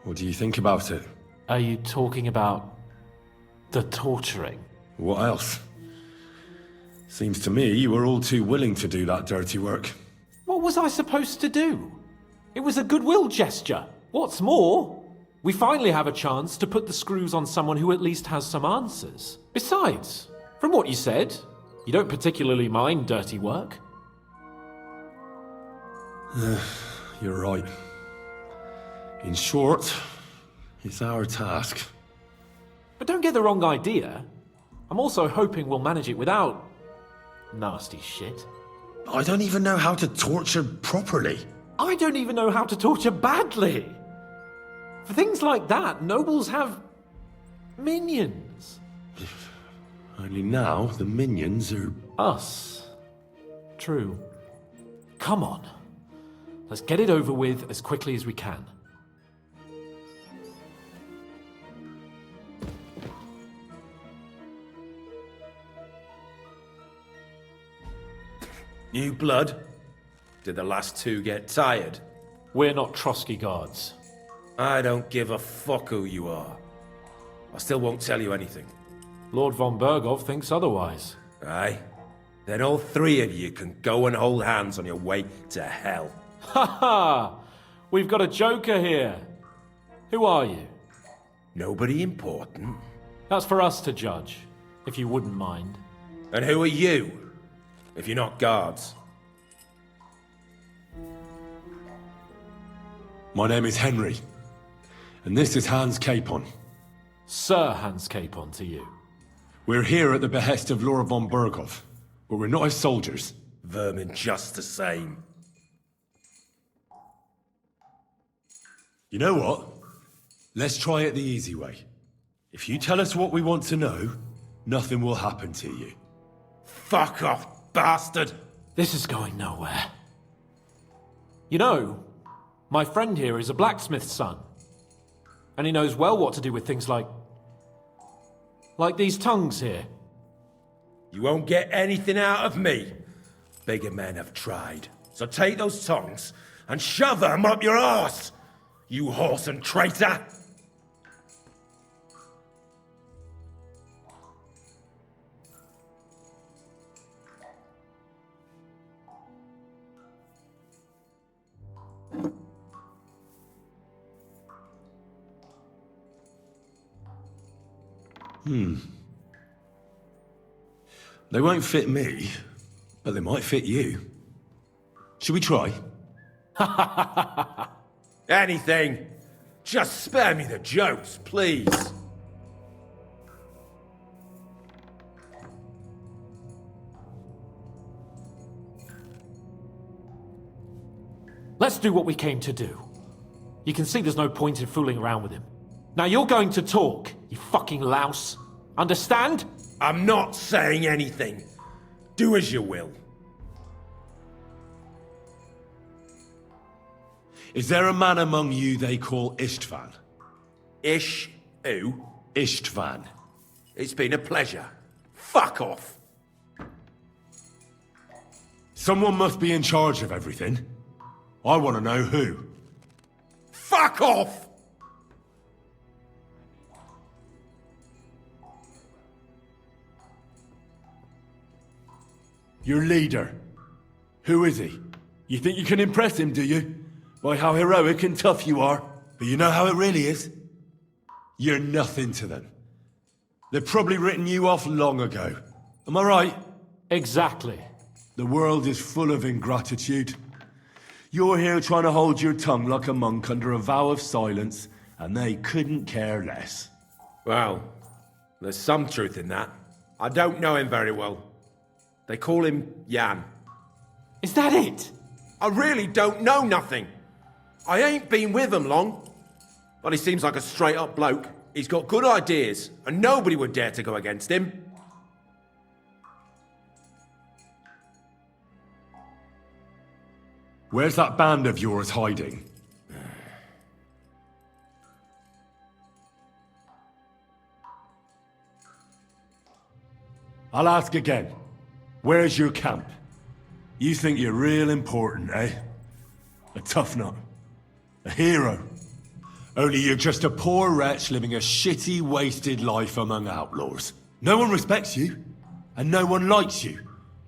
What do you think about it? Are you talking about the torturing? What else? Seems to me you were all too willing to do that dirty work. What was I supposed to do? It was a goodwill gesture. What's more, we finally have a chance to put the screws on someone who at least has some answers. Besides, from what you said, you don't particularly mind dirty work. You're right. In short, it's our task. But don't get the wrong idea. I'm also hoping we'll manage it without nasty shit. I don't even know how to torture properly. I don't even know how to torture badly. For things like that, nobles have minions. Only now the minions are... Us. True. Come on. Let's get it over with as quickly as we can. New blood? Did the last two get tired? We're not Trotsky guards. I don't give a fuck who you are. I still won't tell you anything. Lord von Bergow thinks otherwise. Aye? Then all three of you can go and hold hands on your way to hell. Ha ha! We've got a joker here. Who are you? Nobody important. That's for us to judge, if you wouldn't mind. And who are you, if you're not guards? My name is Henry, and this is Hans Capon. Sir Hans Capon to you. We're here at the behest of Lord von Bergow, but we're not his soldiers. Vermin just the same. You know what? Let's try it the easy way. If you tell us what we want to know, nothing will happen to you. Fuck off, bastard! This is going nowhere. You know, my friend here is a blacksmith's son. And he knows well what to do with things like these tongues here. You won't get anything out of me. Bigger men have tried. So take those tongues and shove them up your arse, you horse and traitor! They won't fit me, but they might fit you. Should we try? Anything. Just spare me the jokes, please. Let's do what we came to do. You can see there's no point in fooling around with him. Now you're going to talk, you fucking louse. Understand? I'm not saying anything. Do as you will. Is there a man among you they call Istvan? Ish who? Istvan. It's been a pleasure. Fuck off. Someone must be in charge of everything. I want to know who. Fuck off! Your leader. Who is he? You think you can impress him, do you? By how heroic and tough you are. But you know how it really is? You're nothing to them. They've probably written you off long ago. Am I right? Exactly. The world is full of ingratitude. You're here trying to hold your tongue like a monk under a vow of silence, and they couldn't care less. Well, there's some truth in that. I don't know him very well. They call him Jan. Is that it? I really don't know nothing. I ain't been with him long. But he seems like a straight-up bloke. He's got good ideas, and nobody would dare to go against him. Where's that band of yours hiding? I'll ask again. Where's your camp? You think you're real important, eh? A tough nut. A hero. Only you're just a poor wretch living a shitty, wasted life among outlaws. No one respects you, and no one likes you.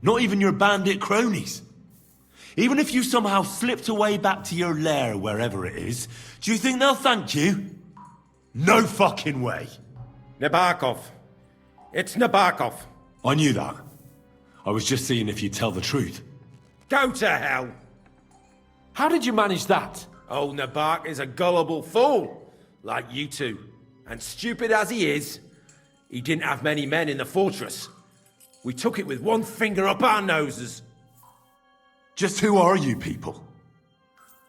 Not even your bandit cronies. Even if you somehow slipped away back to your lair, wherever it is, do you think they'll thank you? No fucking way. Nabokov. It's Nabokov. I knew that. I was just seeing if you'd tell the truth. Go to hell. How did you manage that? Old Nabok is a gullible fool, like you two. And stupid as he is, he didn't have many men in the fortress. We took it with one finger up our noses. Just who are you people?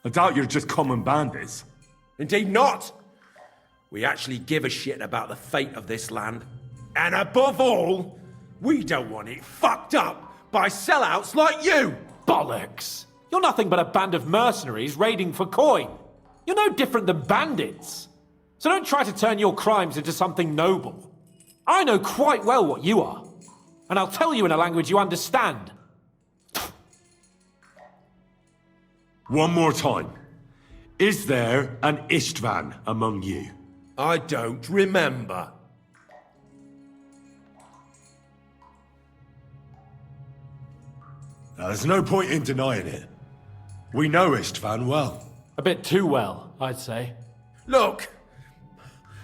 I doubt you're just common bandits. Indeed not. We actually give a shit about the fate of this land. And above all, we don't want it fucked up by sellouts like you! Bollocks! You're nothing but a band of mercenaries raiding for coin. You're no different than bandits. So don't try to turn your crimes into something noble. I know quite well what you are. And I'll tell you in a language you understand. One more time. Is there an Istvan among you? I don't remember. Now, there's no point in denying it. We know Istvan well. A bit too well, I'd say. Look,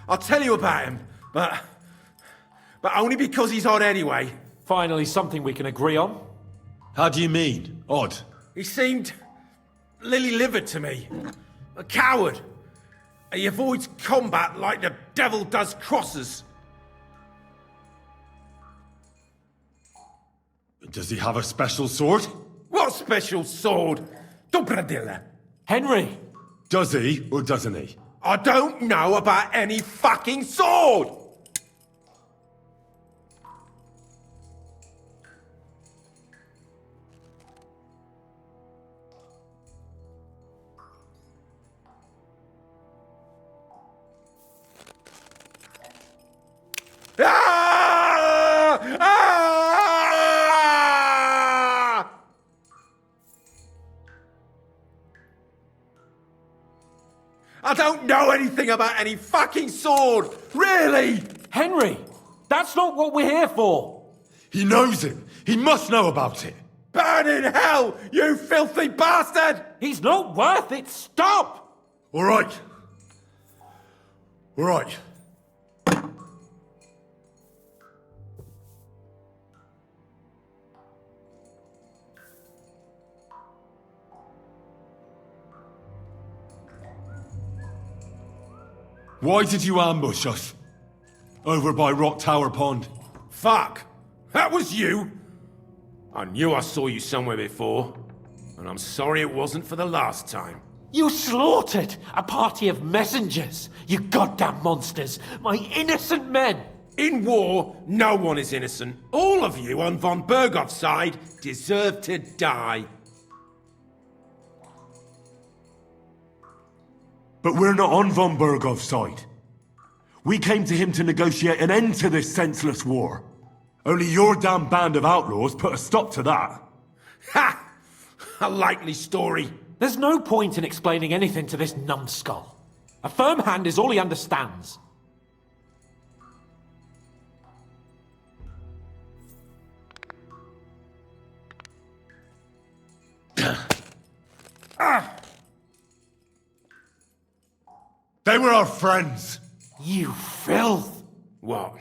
I'll tell you about him, but only because he's odd anyway. Finally, something we can agree on. How do you mean? Odd? He seemed lily-livered to me. A coward. He avoids combat like the devil does crosses. Does he have a special sword? What special sword? Dobradilla. Henry! Does he, or doesn't he? I don't know about any fucking sword! Ah! Ah! I don't know anything about any fucking sword! Really! Henry! That's not what we're here for! He knows it! He must know about it! Burn in hell, you filthy bastard! He's not worth it! Stop! All right. All right. Why did you ambush us? Over by Rock Tower Pond. Fuck! That was you! I knew I saw you somewhere before, and I'm sorry it wasn't for the last time. You slaughtered a party of messengers! You goddamn monsters! My innocent men! In war, no one is innocent. All of you on von Bergow's side deserve to die. But we're not on von Bergow's side. We came to him to negotiate an end to this senseless war. Only your damn band of outlaws put a stop to that. Ha! A likely story. There's no point in explaining anything to this numbskull. A firm hand is all he understands. They were our friends. You filth! What?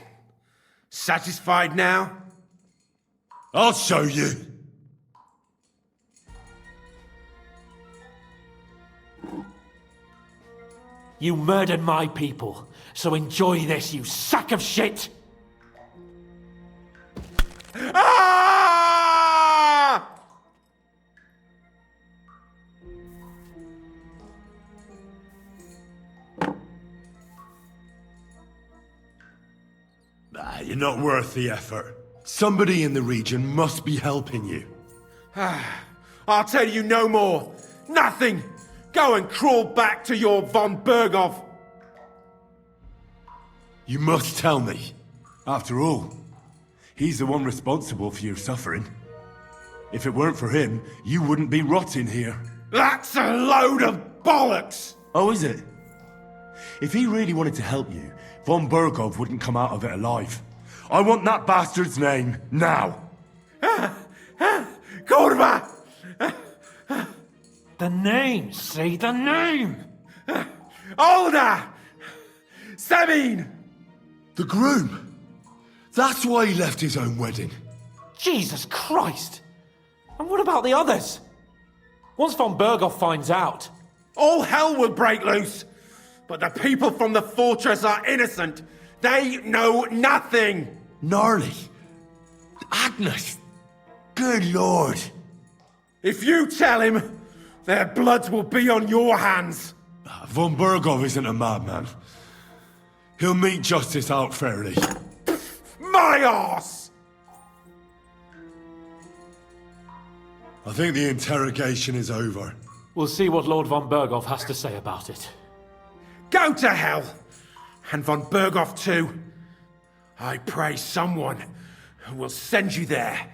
Satisfied now? I'll show you. You murdered my people, so enjoy this, you sack of shit! Ah! You're not worth the effort. Somebody in the region must be helping you. I'll tell you no more. Nothing. Go and crawl back to your von Bergow. You must tell me. After all, he's the one responsible for your suffering. If it weren't for him, you wouldn't be rotting here. That's a load of bollocks. Oh, is it? If he really wanted to help you, von Bergow wouldn't come out of it alive. I want that bastard's name, now! Kurwa! The name, say the name! Olda! Semine! The groom! That's why he left his own wedding. Jesus Christ! And what about the others? Once von Bergow finds out... All hell will break loose! But the people from the fortress are innocent! They know nothing! Gnarly. Agnes. Good lord. If you tell him, their blood will be on your hands! Von Bergow isn't a madman. He'll meet justice out fairly. My arse! I think the interrogation is over. We'll see what Lord von Bergow has to say about it. Go to hell! And von Bergow too. I pray someone will send you there.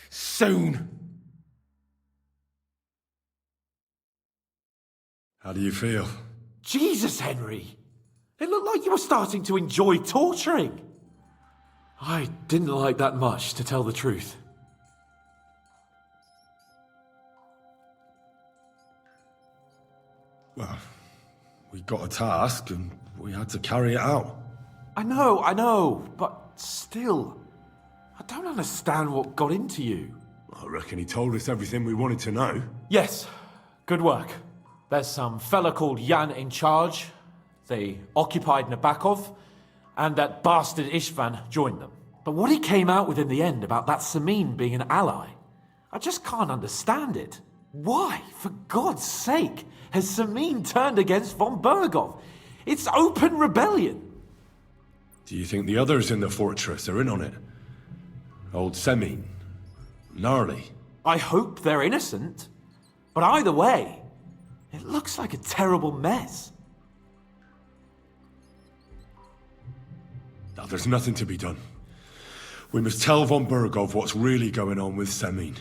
Soon. How do you feel? Jesus, Henry! It looked like you were starting to enjoy torturing. I didn't like that much, to tell the truth. Well, we got a task and we had to carry it out. I know, but still, I don't understand what got into you. I reckon he told us everything we wanted to know. Yes, good work. There's some fella called Jan in charge. They occupied Nabokov, and that bastard Istvan joined them. But what he came out with in the end about that Semine being an ally, I just can't understand it. Why, for God's sake, has Semine turned against von Bergow? It's open rebellion. Do you think the others in the fortress are in on it? Old Semine? Gnarly? I hope they're innocent. But either way, it looks like a terrible mess. Now, there's nothing to be done. We must tell von Bergow what's really going on with Semine.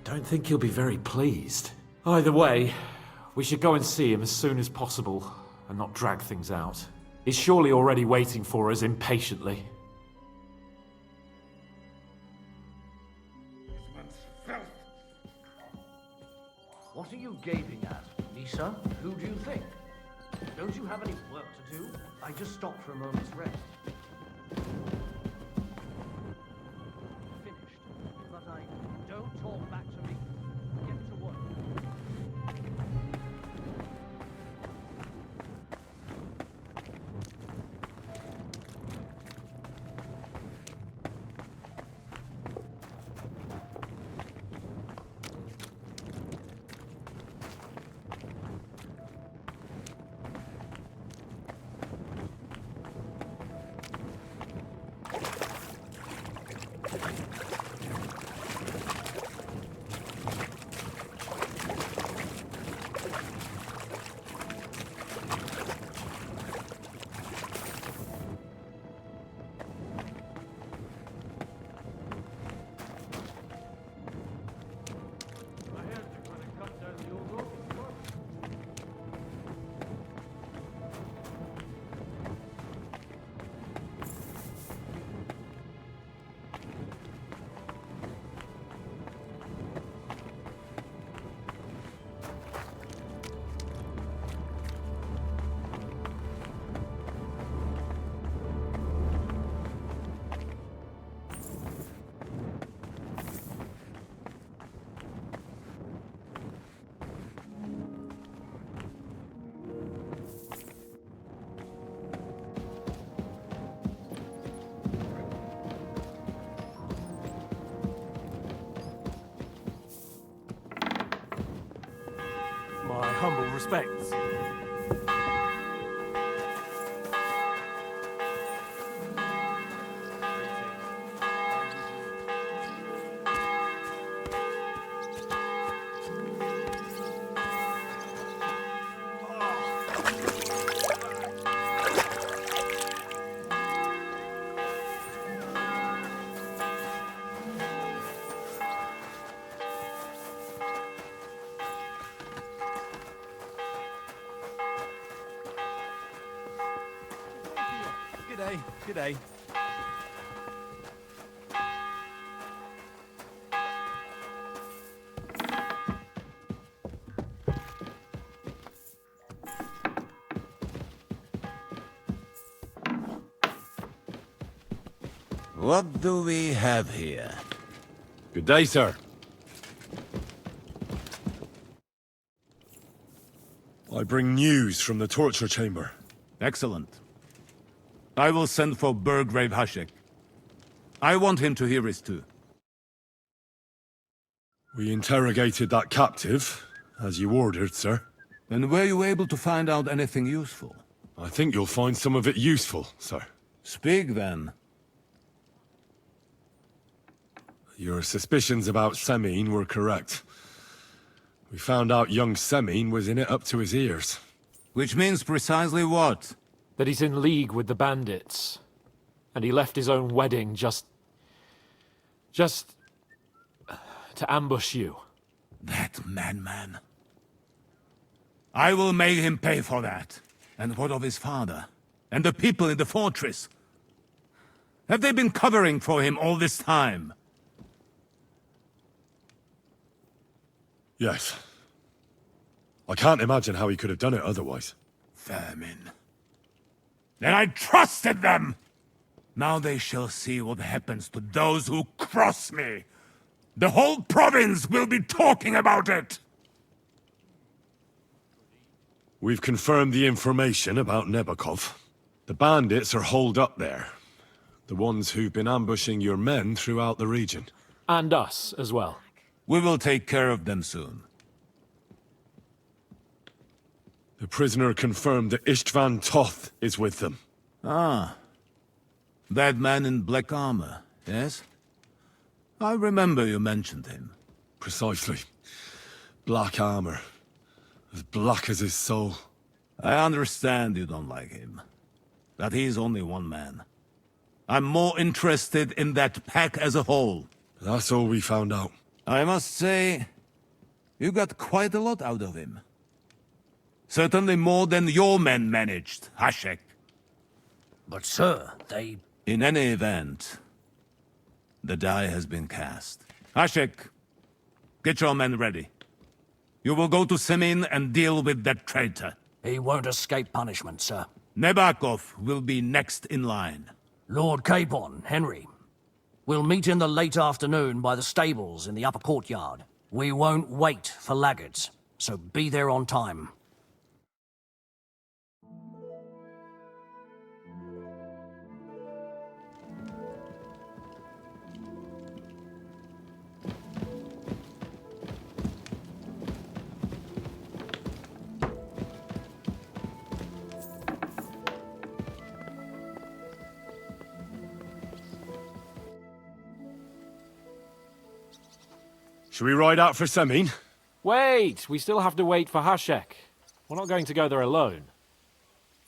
Don't think he'll be very pleased. Either way, we should go and see him as soon as possible and not drag things out. He's surely already waiting for us impatiently. What are you gaping at, Lisa? Who do you think? Don't you have any work to do? I just stopped for a moment's rest. Finished. But don't talk back to me. Get to work. My humble respects. G'day. G'day. What do we have here? Good day, sir. I bring news from the torture chamber. Excellent. I will send for Bergow Hashek. I want him to hear it too. We interrogated that captive, as you ordered, sir. And were you able to find out anything useful? I think you'll find some of it useful, sir. Speak then. Your suspicions about Semine were correct. We found out young Semine was in it up to his ears. Which means precisely what? That he's in league with the bandits. And he left his own wedding just to ambush you. That madman. I will make him pay for that. And what of his father? And the people in the fortress? Have they been covering for him all this time? Yes. I can't imagine how he could have done it otherwise. Vermin. And I trusted them! Now they shall see what happens to those who cross me. The whole province will be talking about it! We've confirmed the information about Nebakov. The bandits are holed up there. The ones who've been ambushing your men throughout the region. And us as well. We will take care of them soon. The prisoner confirmed that Istvan Toth is with them. Ah. That man in black armor, yes? I remember you mentioned him. Precisely. Black armor. As black as his soul. I understand you don't like him. But he's only one man. I'm more interested in that pack as a whole. That's all we found out. I must say, you got quite a lot out of him. Certainly more than your men managed, Hashek. But sir, they... In any event, the die has been cast. Hashek, get your men ready. You will go to Semine and deal with that traitor. He won't escape punishment, sir. Nebakov will be next in line. Lord Capon, Henry. We'll meet in the late afternoon by the stables in the upper courtyard. We won't wait for laggards, so be there on time. Should we ride out for Semine? Wait! We still have to wait for Hashek. We're not going to go there alone.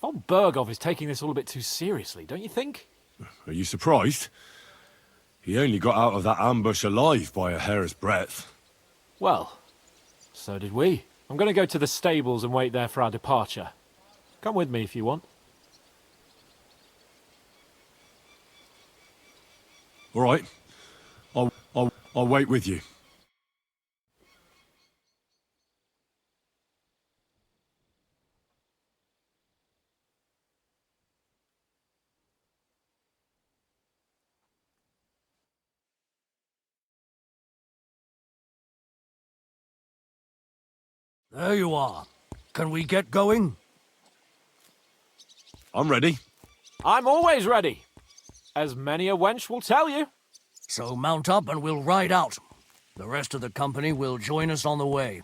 Von Bergow is taking this all a bit too seriously, don't you think? Are you surprised? He only got out of that ambush alive by a hair's breadth. Well, so did we. I'm going to go to the stables and wait there for our departure. Come with me if you want. All right. I'll wait with you. There you are. Can we get going? I'm ready. I'm always ready. As many a wench will tell you. So mount up and we'll ride out. The rest of the company will join us on the way.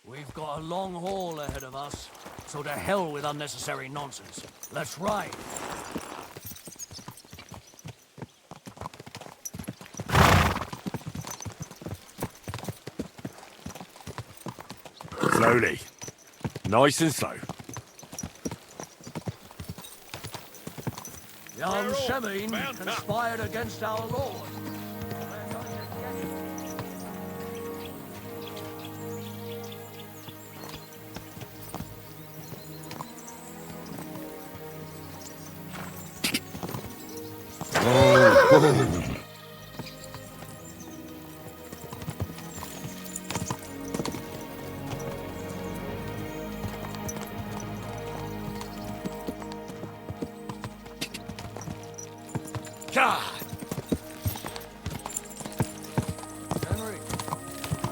We've got a long haul ahead of us, so to hell with unnecessary nonsense. Let's ride. Slowly. Nice and slow. Young Semine conspired against our lord. Henry,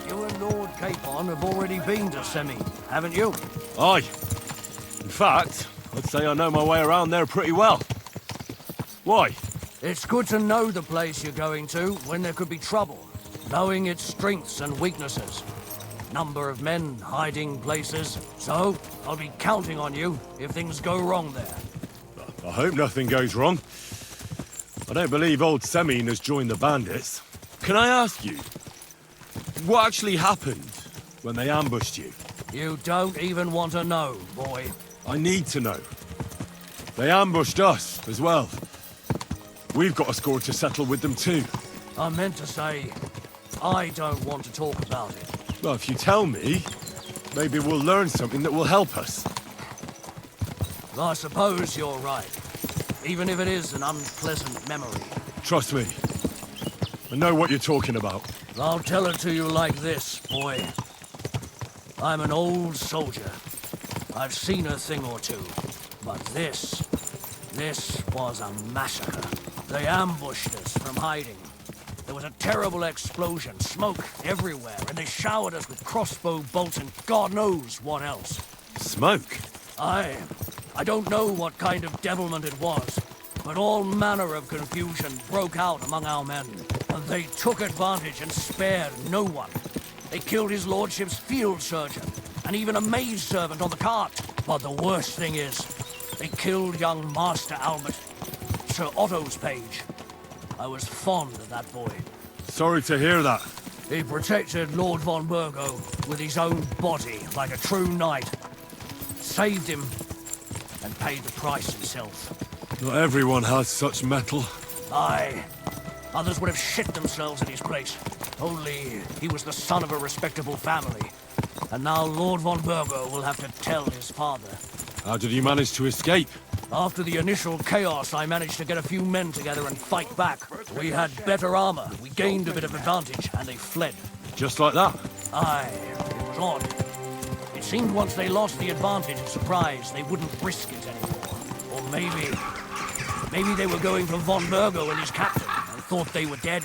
you and Lord Capon have already been to Semine, haven't you? Aye. In fact, I'd say I know my way around there pretty well. Why? It's good to know the place you're going to when there could be trouble, knowing its strengths and weaknesses. Number of men, hiding places. So, I'll be counting on you if things go wrong there. I hope nothing goes wrong. I don't believe old Semine has joined the bandits. Can I ask you, what actually happened when they ambushed you? You don't even want to know, boy. I need to know. They ambushed us as well. We've got a score to settle with them too. I meant to say, I don't want to talk about it. Well, if you tell me, maybe we'll learn something that will help us. I suppose you're right. Even if it is an unpleasant memory. Trust me. I know what you're talking about. I'll tell it to you like this, boy. I'm an old soldier. I've seen a thing or two. But this was a massacre. They ambushed us from hiding. There was a terrible explosion, smoke everywhere, and they showered us with crossbow bolts and God knows what else. Smoke? I don't know what kind of devilment it was, but all manner of confusion broke out among our men, and they took advantage and spared no one. They killed his lordship's field surgeon, and even a maidservant on the cart. But the worst thing is, they killed young Master Albert, Sir Otto's page. I was fond of that boy. Sorry to hear that. He protected Lord von Bergow with his own body like a true knight. Saved him and paid the price himself. Not everyone has such metal. Aye. Others would have shit themselves in his place. Only he was the son of a respectable family. And now Lord von Bergow will have to tell his father. How did you manage to escape? After the initial chaos, I managed to get a few men together and fight back. We had better armor, we gained a bit of advantage, and they fled. Just like that? Aye, it was odd. It seemed once they lost the advantage of surprise, they wouldn't risk it anymore. Or maybe they were going for von Bergow and his captain, and thought they were dead.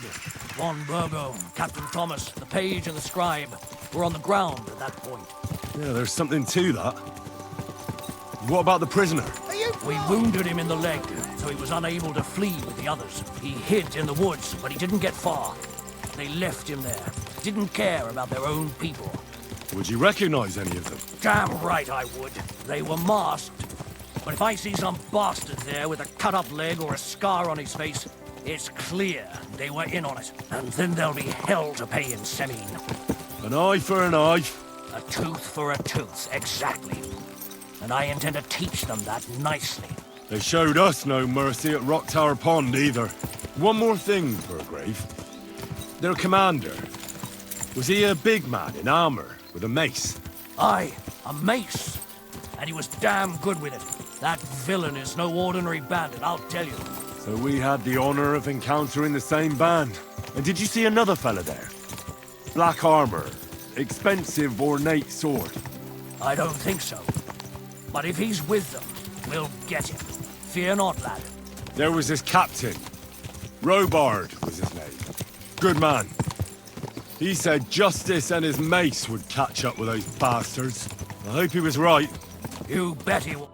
Von Bergow, Captain Thomas, the page and the scribe were on the ground at that point. Yeah, there's something to that. What about the prisoner? We wounded him in the leg, so he was unable to flee with the others. He hid in the woods, but he didn't get far. They left him there. Didn't care about their own people. Would you recognize any of them? Damn right I would. They were masked. But if I see some bastard there with a cut-up leg or a scar on his face, it's clear they were in on it. And then there'll be hell to pay in Semine. An eye for an eye. A tooth for a tooth, exactly. And I intend to teach them that nicely. They showed us no mercy at Rock Tower Pond either. One more thing, Bergrave. Their commander. Was he a big man in armor with a mace? Aye, a mace. And he was damn good with it. That villain is no ordinary bandit, I'll tell you. So we had the honor of encountering the same band. And did you see another fella there? Black armor, expensive ornate sword. I don't think so. But if he's with them, we'll get him. Fear not, lad. There was his captain. Robard was his name. Good man. He said justice and his mace would catch up with those bastards. I hope he was right. You bet he will.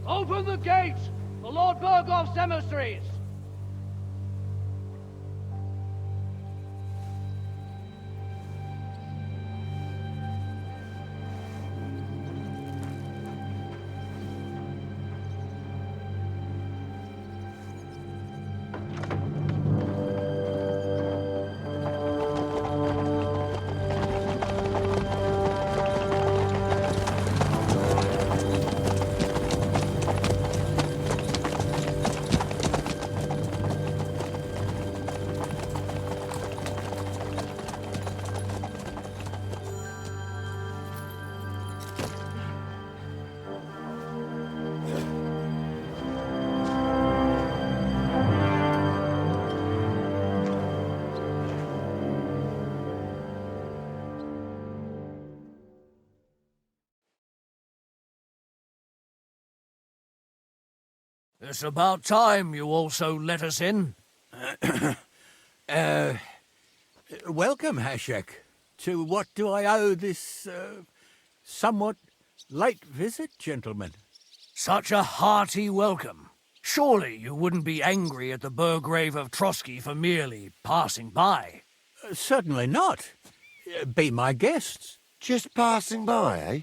Open the gate for Lord Bergow's emissaries! It's about time you also let us in. Welcome, Hashek. To what do I owe this, somewhat late visit, gentlemen? Such a hearty welcome. Surely you wouldn't be angry at the Burgrave of Trotsky for merely passing by. Certainly not. Be my guests. Just passing by, eh?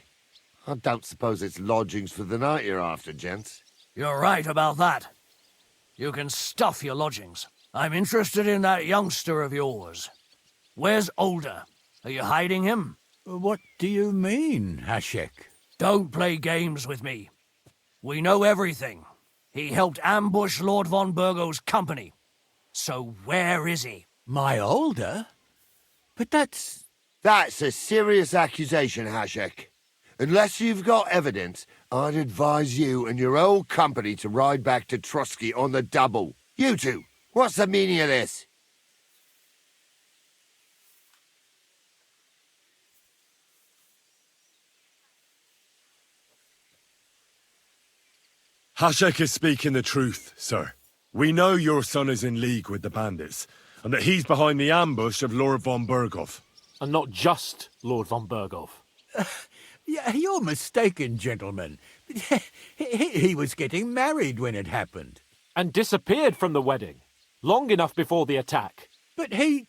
I don't suppose it's lodgings for the night you're after, gents. You're right about that. You can stuff your lodgings. I'm interested in that youngster of yours. Where's Olda? Are you hiding him? What do you mean, Hashek? Don't play games with me. We know everything. He helped ambush Lord von Bergow's company. So where is he? My Olda? But that's... That's a serious accusation, Hashek. Unless you've got evidence, I'd advise you and your old company to ride back to Trotsky on the double. You two, what's the meaning of this? Hashek is speaking the truth, sir. We know your son is in league with the bandits, and that he's behind the ambush of Lord von Bergow. And not just Lord von Bergow. Yeah, you're mistaken, gentlemen. He was getting married when it happened. And disappeared from the wedding. Long enough before the attack. But he...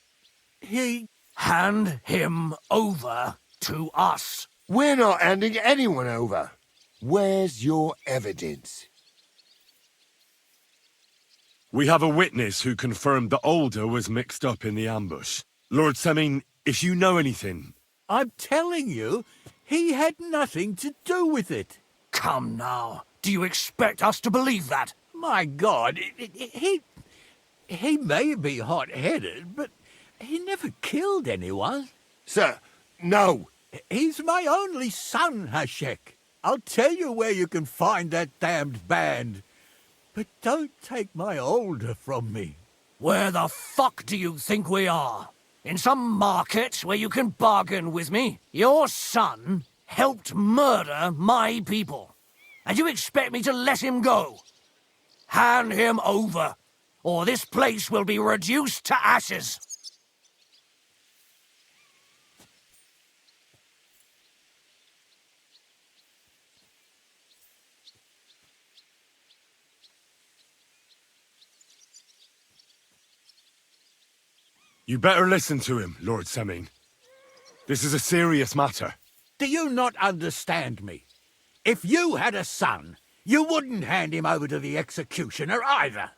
Hand him over to us. We're not handing anyone over. Where's your evidence? We have a witness who confirmed that Olda was mixed up in the ambush. Lord Semine, if you know anything... I'm telling you, he had nothing to do with it. Come now. Do you expect us to believe that? My God, he may be hot-headed, but he never killed anyone. Sir, no. He's my only son, Hashek. I'll tell you where you can find that damned band. But don't take my Olda from me. Where the fuck do you think we are? In some market where you can bargain with me? Your son helped murder my people. And you expect me to let him go? Hand him over, or this place will be reduced to ashes. You better listen to him, Lord Semine. This is a serious matter. Do you not understand me? If you had a son, you wouldn't hand him over to the executioner either.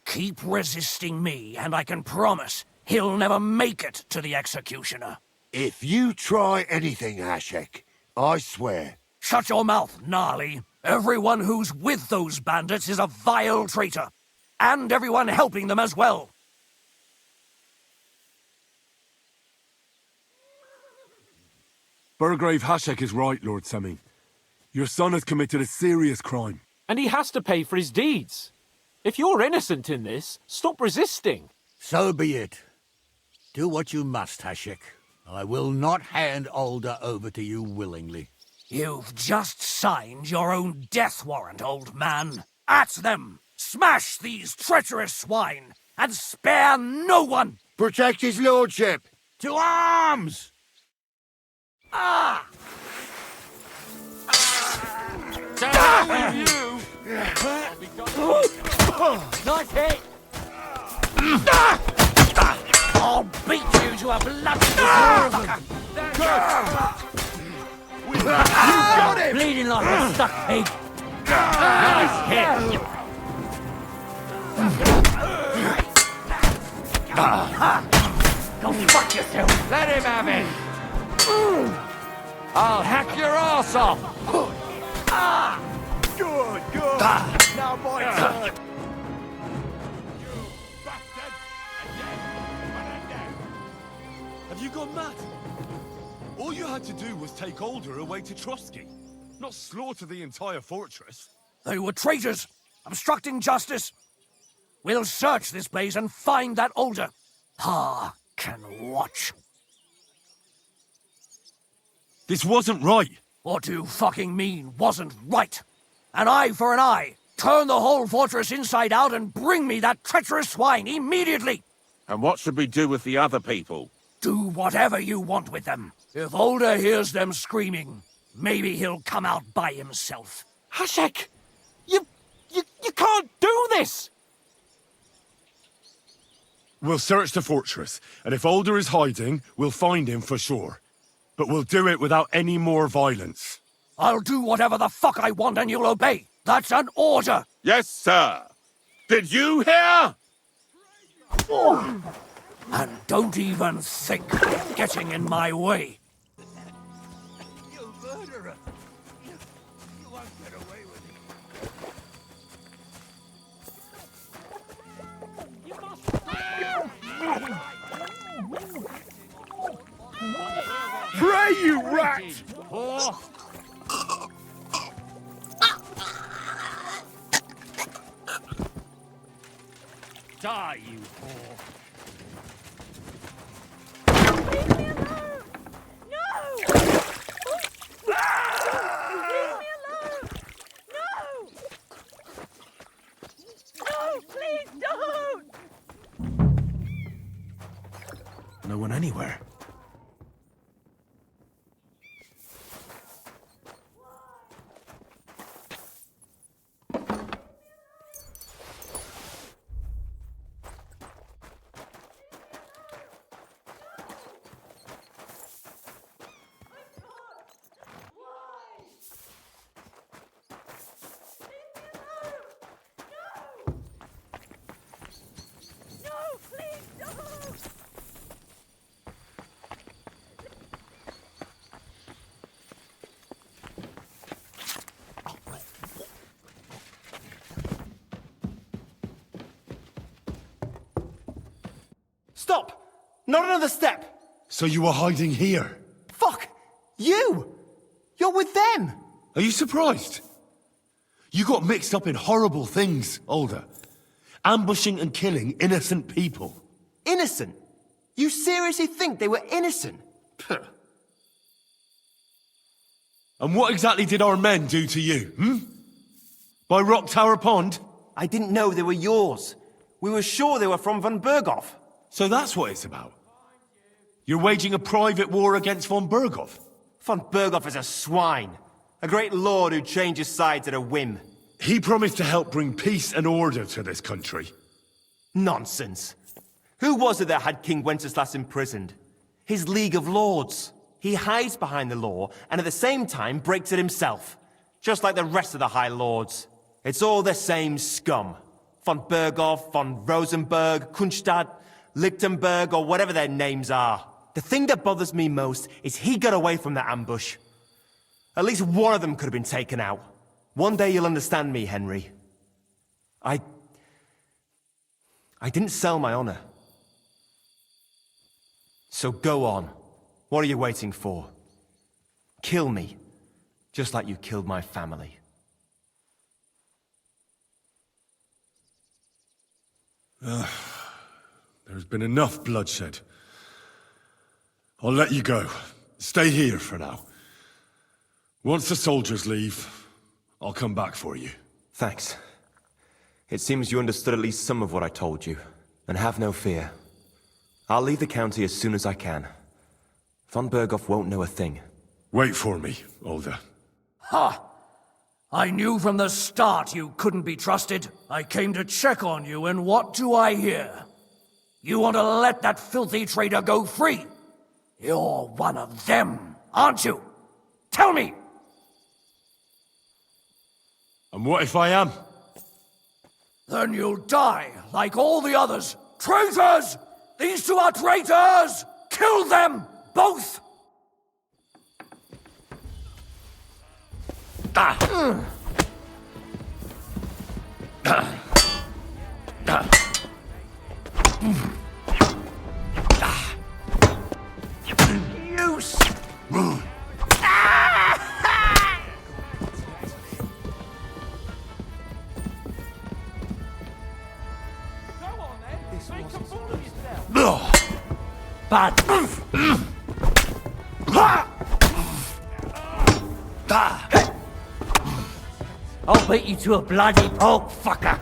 Keep resisting me, and I can promise he'll never make it to the executioner. If you try anything, Hashek, I swear. Shut your mouth, gnarly. Everyone who's with those bandits is a vile traitor. And everyone helping them as well. Burgrave Hashek is right, Lord Semine. Your son has committed a serious crime. And he has to pay for his deeds. If you're innocent in this, stop resisting. So be it. Do what you must, Hashek. I will not hand Olda over to you willingly. You've just signed your own death warrant, old man. At them! Smash these treacherous swine, and spare no one! Protect his lordship! To arms! Ah! Down with you! Nice hit! I'll beat you to a bloody bleeding like a stuck pig. Nice hit! Go fuck yourself! Let him have it! I'll hack your ass off! Good, good. Now my turn. Have you gone mad? All you had to do was take Olda away to Trotsky, not slaughter the entire fortress. They were traitors, obstructing justice. We'll search this place and find that Olda. Pa can watch. This wasn't right. What do you fucking mean wasn't right? An eye for an eye, Turn the whole fortress inside out and bring me that treacherous swine immediately! And what should we do with the other people? Do whatever you want with them. If Olda hears them screaming, maybe he'll come out by himself. Hashek! You can't do this! We'll search the fortress, and if Olda is hiding, we'll find him for sure. But we'll do it without any more violence. I'll do whatever the fuck I want and you'll obey. That's an order! Yes, sir. Did you hear? And don't even think of getting in my way. You murderer! You won't get away with it. Pray, you rat! Die, you whore. No one anywhere. Stop! Not another step! So you were hiding here? Fuck! You! You're with them! Are you surprised? You got mixed up in horrible things, Olda. Ambushing and killing innocent people. Innocent? You seriously think they were innocent? Puh. And what exactly did our men do to you, By Rock Tower Pond? I didn't know they were yours. We were sure they were from von Bergow. So that's what it's about. You're waging a private war against von Bergow. Von Bergow is a swine. A great lord who changes sides at a whim. He promised to help bring peace and order to this country. Nonsense. Who was it that had King Wenceslas imprisoned? His League of Lords. He hides behind the law and at the same time breaks it himself. Just like the rest of the High Lords. It's all the same scum. Von Bergow, von Rosenberg, Kunstadt, Lichtenberg, or whatever their names are. The thing that bothers me most is he got away from the ambush. At least one of them could have been taken out. One day you'll understand me, Henry. I didn't sell my honor. So go on. What are you waiting for? Kill me, just like you killed my family. There's been enough bloodshed. I'll let you go. Stay here for now. Once the soldiers leave, I'll come back for you. Thanks. It seems you understood at least some of what I told you. And have no fear. I'll leave the county as soon as I can. Von Bergow won't know a thing. Wait for me, Olda. Ha! I knew from the start you couldn't be trusted. I came to check on you, and what do I hear? You want to let that filthy traitor go free? You're one of them, aren't you? Tell me! And what if I am? Then you'll die, like all the others. Traitors! These two are traitors! Kill them, both! Bad. I'll I'll beat you to a bloody pulp, fucker!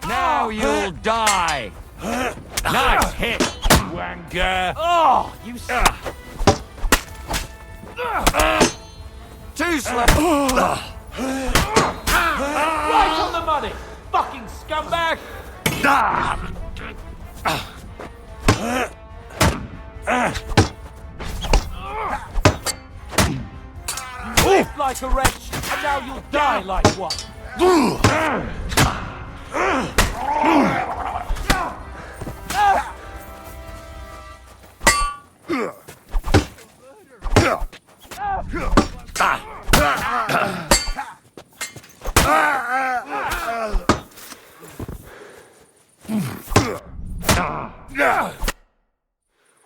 Now you'll die! Nice hit, wanker! Oh, you Too slow! right on the money! Fucking scumbag! Lived like a wretch, and now you'll die like one!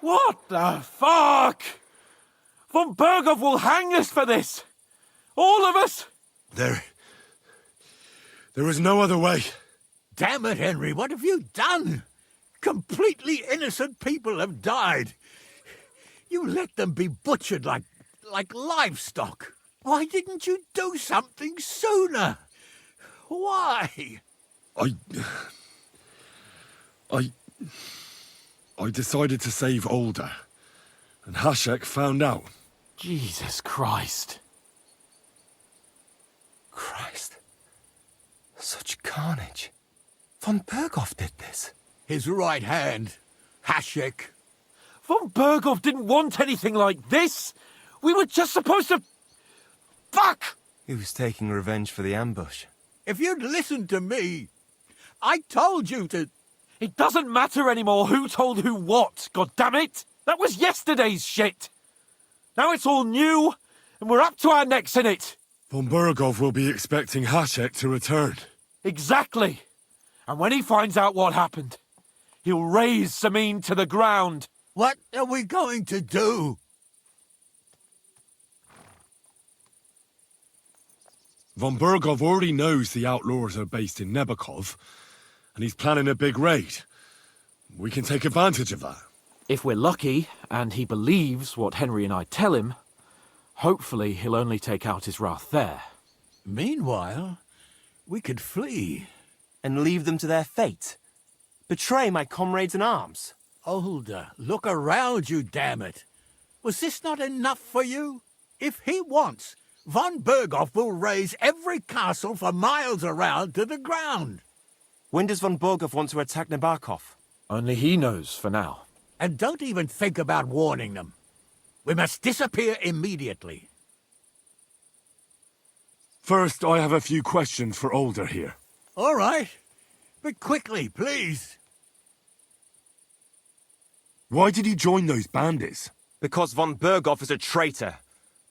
What the fuck? Von Bergow will hang us for this! All of us! There was no other way. Damn it, Henry, what have you done? Completely innocent people have died. You let them be butchered like livestock. Why didn't you do something sooner? Why? I decided to save Olda, and Hashek found out. Jesus Christ. Christ. Such carnage. Von Bergow did this. His right hand, Hashek. Von Bergow didn't want anything like this! We were just supposed to... Fuck! He was taking revenge for the ambush. If you'd listened to me, I told you to... It doesn't matter anymore who told who what, goddammit! That was yesterday's shit! Now it's all new, and we're up to our necks in it! Von Bergow will be expecting Hashek to return. Exactly! And when he finds out what happened, he'll raze Semine to the ground! What are we going to do? Von Bergow already knows the outlaws are based in Nebakov, and he's planning a big raid. We can take advantage of that. If we're lucky, and he believes what Henry and I tell him, hopefully he'll only take out his wrath there. Meanwhile, we could flee. And leave them to their fate? Betray my comrades in arms? Olda, look around you, damn it. Was this not enough for you? If he wants, Von Bergow will raze every castle for miles around to the ground. When does Von Bergow want to attack Nebakov? Only he knows for now. And don't even think about warning them. We must disappear immediately. First, I have a few questions for Olda here. All right. But quickly, please. Why did you join those bandits? Because Von Bergow is a traitor.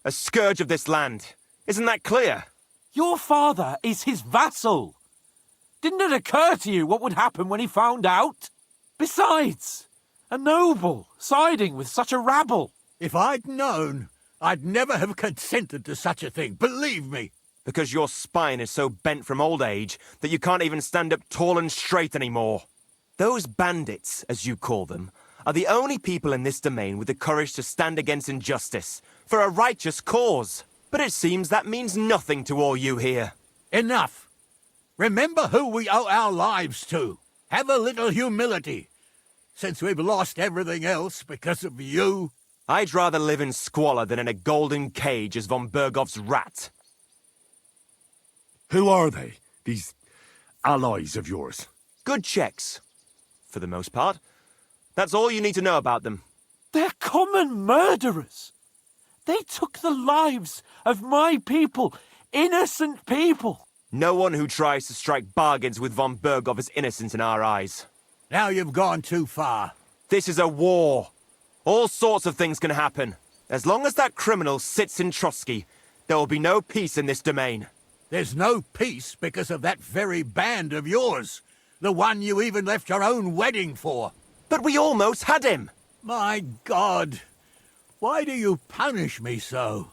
A scourge of this land. Isn't that clear? Your father is his vassal. Didn't it occur to you what would happen when he found out? Besides, a noble siding with such a rabble. If I'd known, I'd never have consented to such a thing, believe me. Because your spine is so bent from old age that you can't even stand up tall and straight anymore. Those bandits, as you call them, are the only people in this domain with the courage to stand against injustice, for a righteous cause. But it seems that means nothing to all you here. Enough. Remember who we owe our lives to. Have a little humility. Since we've lost everything else because of you. I'd rather live in squalor than in a golden cage as Von Bergow's rat. Who are they, these allies of yours? Good Czechs, for the most part. That's all you need to know about them. They're common murderers. They took the lives of my people, innocent people. No one who tries to strike bargains with von Bergow is innocent in our eyes. Now you've gone too far. This is a war. All sorts of things can happen. As long as that criminal sits in Trotsky, there will be no peace in this domain. There's no peace because of that very band of yours. The one you even left your own wedding for. But we almost had him! My God! Why do you punish me so?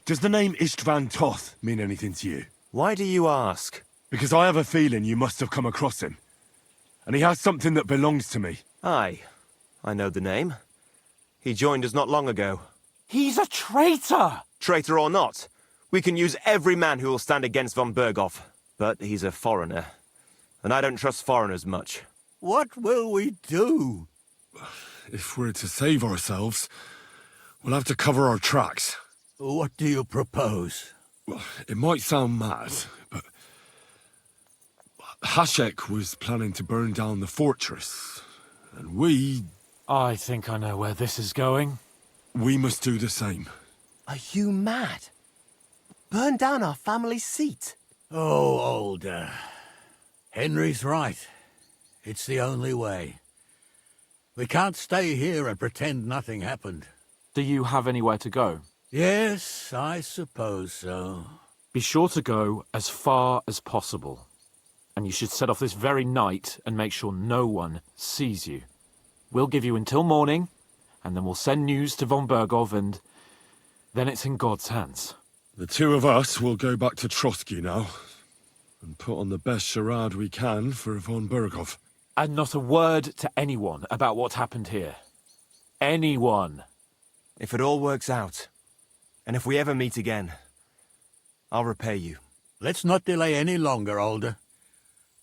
Does the name Istvan Toth mean anything to you? Why do you ask? Because I have a feeling you must have come across him. And he has something that belongs to me. Aye, I know the name. He joined us not long ago. He's a traitor! Traitor or not, we can use every man who will stand against von Bergow. But he's a foreigner, and I don't trust foreigners much. What will we do? If we're to save ourselves, we'll have to cover our tracks. What do you propose? Well, it might sound mad, but Hashek was planning to burn down the fortress, and I think I know where this is going. we must do the same. Are you mad? Burn down our family seat? Oh, Olda. Henry's right. It's the only way. We can't stay here and pretend nothing happened. Do you have anywhere to go? Yes, I suppose so. Be sure to go as far as possible. And you should set off this very night and make sure no one sees you. We'll give you until morning, and then we'll send news to von Bergow, and then it's in God's hands. The two of us will go back to Trotsky now, and put on the best charade we can for von Bergow. And not a word to anyone about what happened here. Anyone. If it all works out, and if we ever meet again, I'll repay you. Let's not delay any longer, Olda.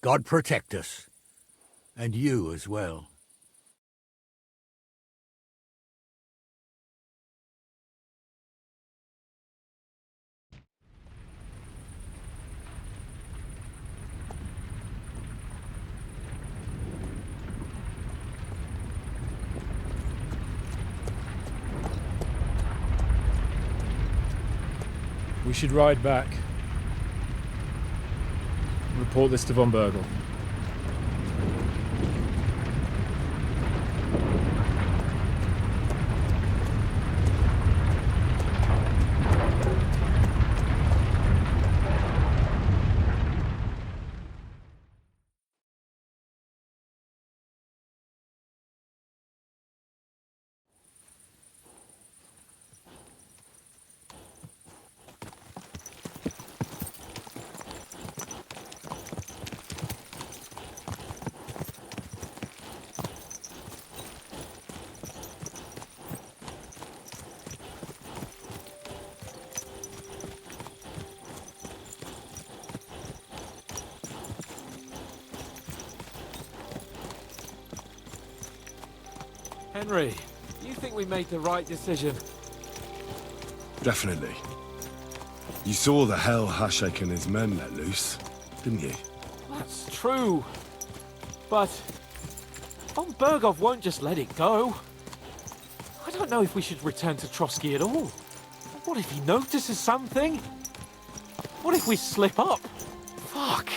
God protect us. And you as well. We should ride back. Report this to von Bergow. Henry, you think we made the right decision? Definitely. You saw the hell Hashek and his men let loose, didn't you? That's true. But von Bergow won't just let it go. I don't know if we should return to Trotsky at all. What if he notices something? What if we slip up? Fuck.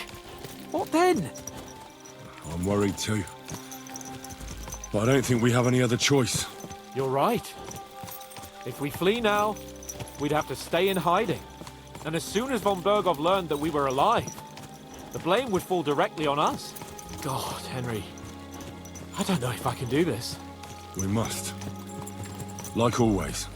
What then? I'm worried too. But I don't think we have any other choice. You're right. If we flee now, we'd have to stay in hiding. And as soon as von Bergow learned that we were alive, the blame would fall directly on us. God, Henry. I don't know if I can do this. We must. Like always.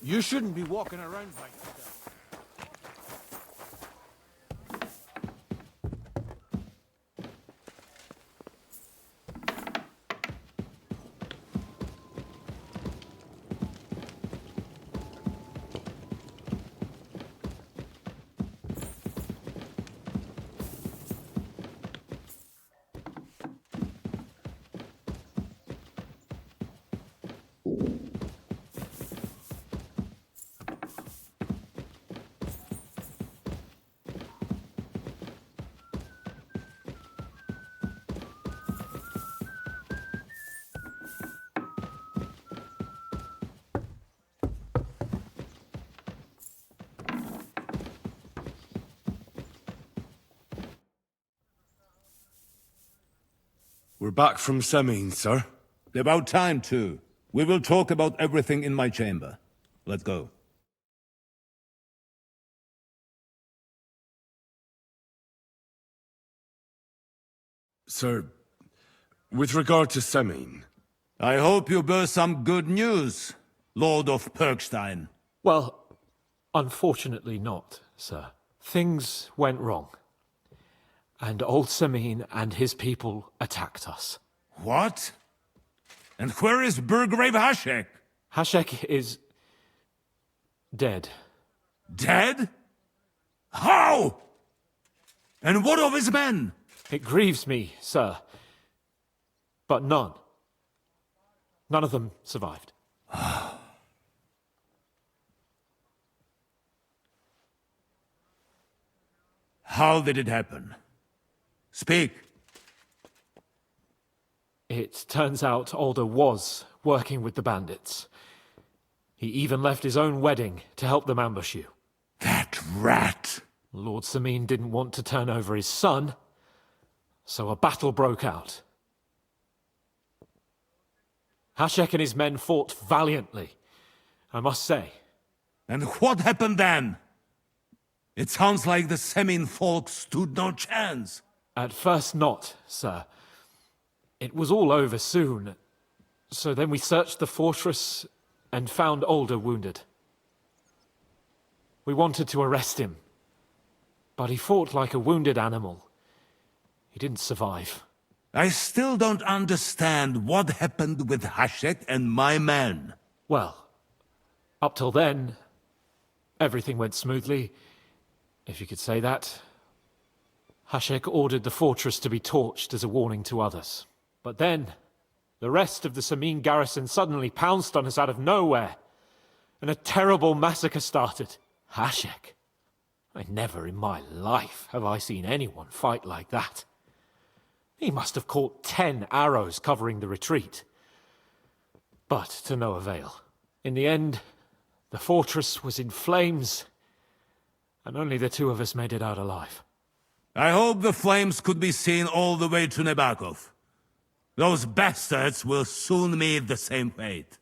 You shouldn't be walking around like that. We're back from Semine, sir. About time, too. We will talk about everything in my chamber. Let's go. Sir, with regard to Semine... I hope you bear some good news, Lord of Perkstein. Well, unfortunately not, sir. Things went wrong. And old Semine and his people attacked us. What? And where is Burgrave Hashek? Hashek is... dead. Dead? How? And what of his men? It grieves me, sir. But none of them survived. How did it happen? Speak. It turns out Olda was working with the bandits. He even left his own wedding to help them ambush you. That rat! Lord Semine didn't want to turn over his son, so a battle broke out. Hashek and his men fought valiantly, I must say. And what happened then? It sounds like the Semine folk stood no chance. At first not, sir. It was all over soon. So then we searched the fortress and found Olda wounded. We wanted to arrest him, but he fought like a wounded animal. He didn't survive. I still don't understand what happened with Hashek and my men. Well, up till then, everything went smoothly, if you could say that. Hashek ordered the fortress to be torched as a warning to others. But then, the rest of the Semine garrison suddenly pounced on us out of nowhere, and a terrible massacre started. Hashek? Never in my life have I seen anyone fight like that. He must have caught 10 arrows covering the retreat. But to no avail. In the end, the fortress was in flames, and only the two of us made it out alive. I hope the flames could be seen all the way to Nebakov. Those bastards will soon meet the same fate.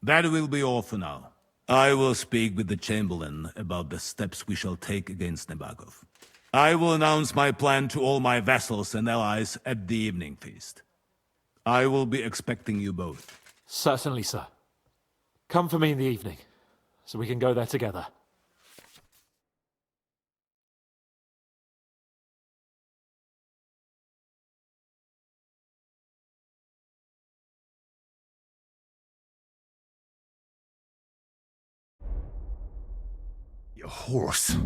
That will be all for now. I will speak with the Chamberlain about the steps we shall take against Nebakov. I will announce my plan to all my vassals and allies at the evening feast. I will be expecting you both. Certainly, sir. Come for me in the evening, so we can go there together. Your horse.